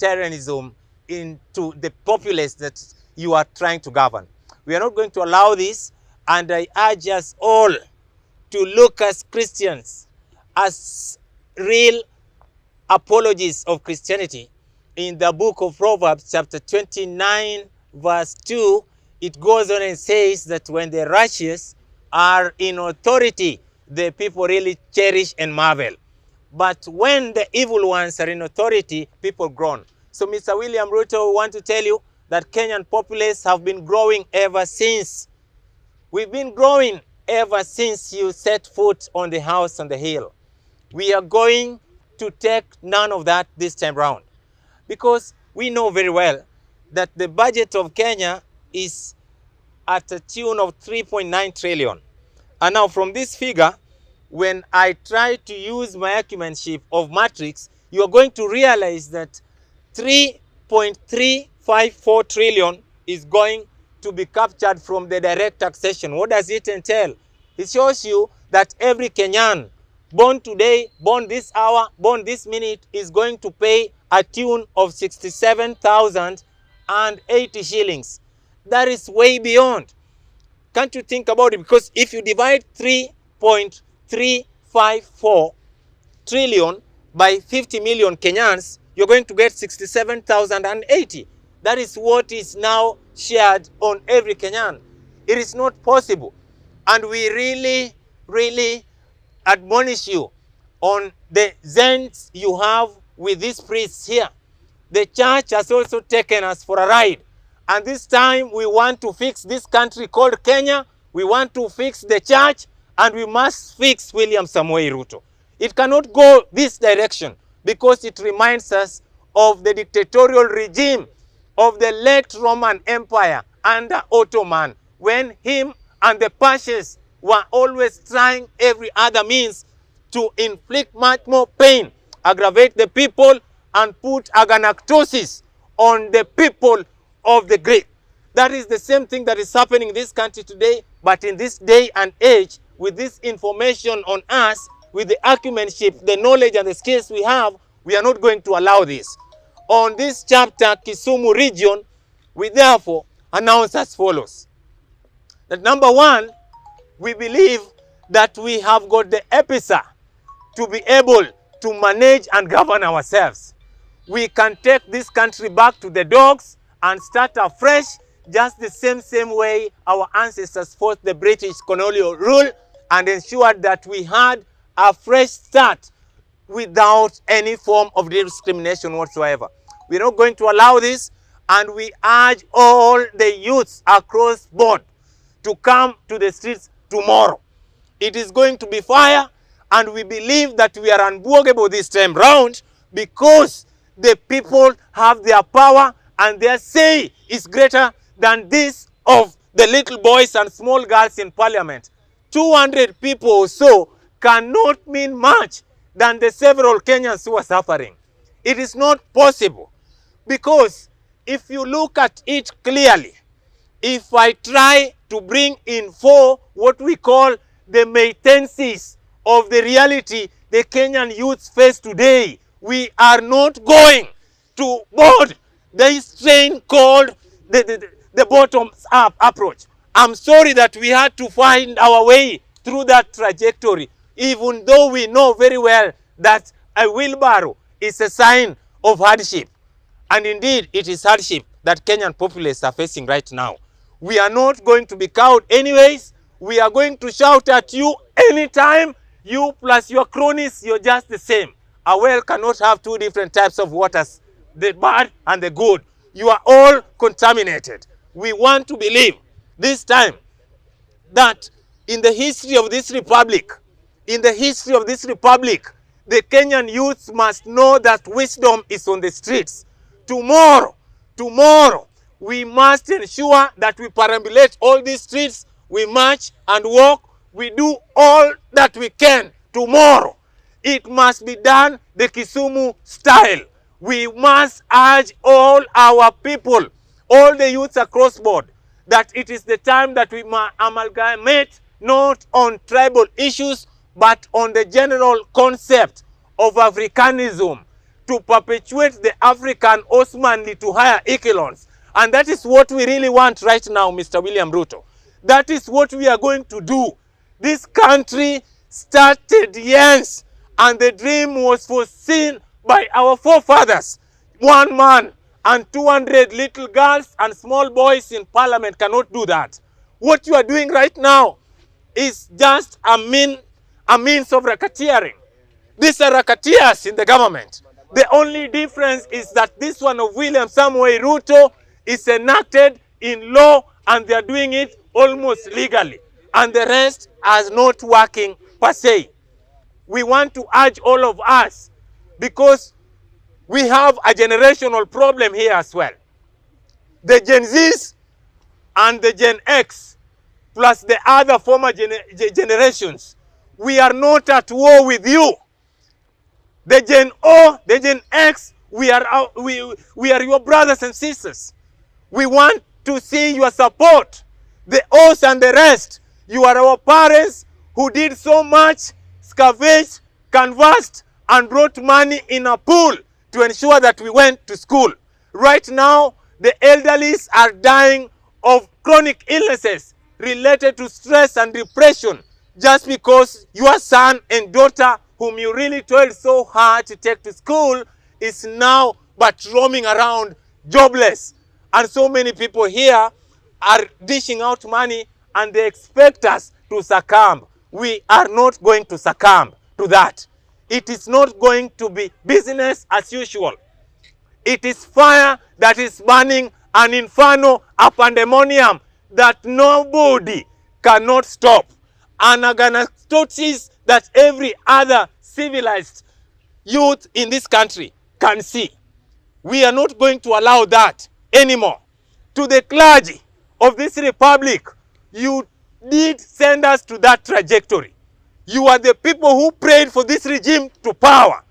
authoritarianism into the populace that you are trying to govern. We are not going to allow this, and I urge us all to look as Christians, as real apologists of Christianity. In the book of Proverbs, chapter 29, verse 2, it goes on and says that when the righteous are in authority, the people really cherish and marvel. But when the evil ones are in authority, people groan. So Mr. William Ruto, we want to tell you that Kenyan populace have been growing ever since. We've been growing ever since you set foot on the house on the hill. We are going to take none of that this time round, because we know very well that the budget of Kenya is at a tune of 3.9 trillion. And now from this figure, when I try to use my acumenship of matrix, you are going to realize that 3.354 trillion is going to be captured from the direct taxation. What does it entail? It shows you that every Kenyan born today, born this hour, born this minute is going to pay a tune of 67,080 shillings. That is way beyond. Can't you think about it? Because if you divide 3.354 trillion by 50 million Kenyans, you're going to get 67,080. That is what is now shared on every Kenyan. It is not possible. And we really, really admonish you on the zens you have with these priests here. The church has also taken us for a ride. And this time we want to fix this country called Kenya. We want to fix the church, and we must fix William Samoei Ruto. It cannot go this direction because it reminds us of the dictatorial regime of the late Roman Empire under Ottoman, when him and the Persians were always trying every other means to inflict much more pain, aggravate the people, and put aganactosis on the people of the Greek. That is the same thing that is happening in this country today, but in this day and age, with this information on us, with the acumenship, the knowledge and the skills we have, we are not going to allow this. On this chapter, Kisumu region, we therefore announce as follows. That number one, we believe that we have got the epicenter to be able to manage and govern ourselves. We can take this country back to the dogs and start afresh, just the same way our ancestors fought the British colonial rule and ensured that we had a fresh start without any form of discrimination whatsoever. We're not going to allow this, and we urge all the youths across board to come to the streets tomorrow. It is going to be fire, and we believe that we are unbogable this time round because the people have their power and their say is greater than this of the little boys and small girls in parliament. 200 people or so cannot mean much than the several Kenyans who are suffering. It is not possible, because if you look at it clearly, if I try to bring in what we call the maintenances of the reality the Kenyan youths face today, we are not going to board this train called the bottoms-up approach. I'm sorry that we had to find our way through that trajectory, even though we know very well that a wheelbarrow is a sign of hardship. And indeed, it is hardship that Kenyan populace are facing right now. We are not going to be cowed anyways. We are going to shout at you anytime. You plus your cronies, you're just the same. A well cannot have two different types of waters, the bad and the good. You are all contaminated. We want to believe this time that in the history of this republic, the Kenyan youths must know that wisdom is on the streets. Tomorrow, we must ensure that we perambulate all these streets, we march and walk, we do all that we can tomorrow. It must be done the Kisumu style. We must urge all our people, all the youths across board, that it is the time that we amalgamate not on tribal issues, but on the general concept of Africanism, to perpetuate the African Osmanli to higher echelons. And that is what we really want right now, Mr. William Ruto. That is what we are going to do. This country started, yes, and the dream was foreseen by our forefathers. One man and 200 little girls and small boys in parliament cannot do that. What you are doing right now is just a means of racketeering. These are racketeers in the government. The only difference is that this one of William Samoei Ruto is enacted in law and they are doing it almost legally. And the rest are not working per se. We want to urge all of us, because we have a generational problem here as well. The Gen Zs and the Gen X, plus the other former generations, we are not at war with you. The Gen O, the Gen X, we are your brothers and sisters. We want to see your support. The O's and the rest, you are our parents who did so much, scavenged, canvassed, and brought money in a pool to ensure that we went to school. Right now, the elderly are dying of chronic illnesses related to stress and depression, just because your son and daughter, whom you really toiled so hard to take to school, is now but roaming around jobless. And so many people here are dishing out money and they expect us to succumb. We are not going to succumb to that. It is not going to be business as usual. It is fire that is burning, an inferno, a pandemonium that nobody cannot stop. An aganastosis that every other civilized youth in this country can see. We are not going to allow that anymore. To the clergy of this republic, you did send us to that trajectory. You are the people who prayed for this regime to power.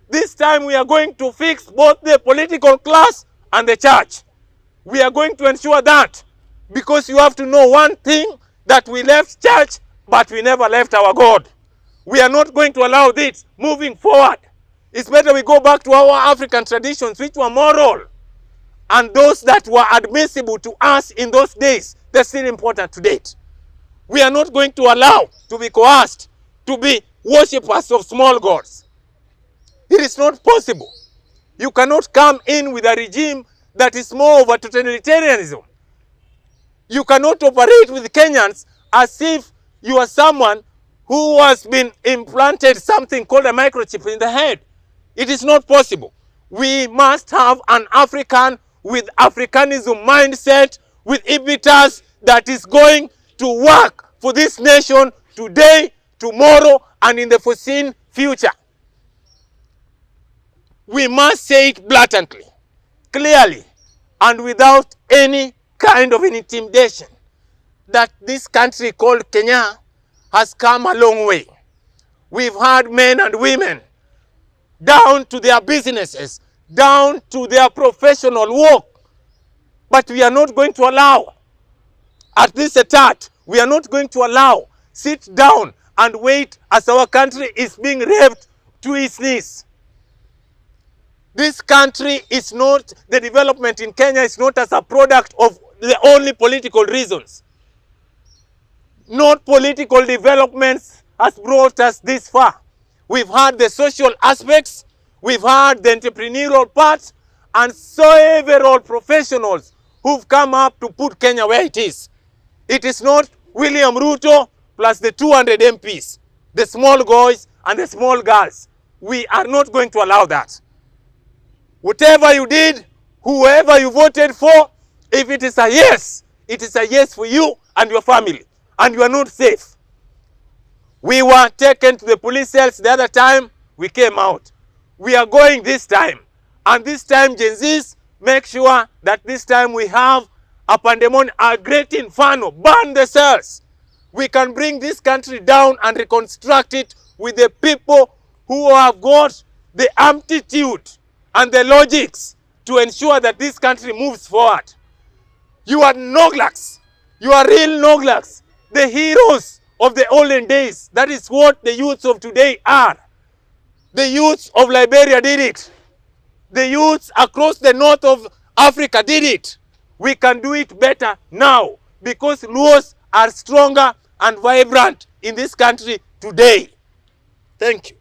This time we are going to fix both the political class and the church. We are going to ensure that, because you have to know one thing, that we left church, but we never left our God. We are not going to allow this moving forward. It's better we go back to our African traditions, which were moral. And those that were admissible to us in those days, they're still important to date. We are not going to allow to be coerced to be worshippers of small gods. It is not possible. You cannot come in with a regime that is more of a totalitarianism. You cannot operate with Kenyans as if you are someone who has been implanted something called a microchip in the head. It is not possible. We must have an African with Africanism mindset, with impetus that is going to work for this nation today, tomorrow, and in the foreseen future. We must say it blatantly, clearly, and without any kind of intimidation, that this country called Kenya has come a long way. We've had men and women down to their businesses, down to their professional work. But we are not going to allow, at this start, we are not going to allow, sit down and wait as our country is being raped to its knees. This country is not, the development in Kenya is not as a product of the only political reasons. Not political developments has brought us this far. We've had the social aspects, we've had the entrepreneurial part, and several professionals who've come up to put Kenya where it is. It is not William Ruto plus the 200 MPs, the small boys and the small girls. We are not going to allow that. Whatever you did, whoever you voted for, if it is a yes, it is a yes for you and your family, and you are not safe. We were taken to the police cells the other time, we came out. We are going this time. And this time, Gen Zs, make sure that this time we have a pandemonium, a great inferno, burn the cells. We can bring this country down and reconstruct it with the people who have got the aptitude and the logics to ensure that this country moves forward. You are Noglaks. You are real Noglaks. The heroes of the olden days. That is what the youths of today are. The youths of Liberia did it. The youths across the north of Africa did it. We can do it better now because Luos are stronger and vibrant in this country today. Thank you.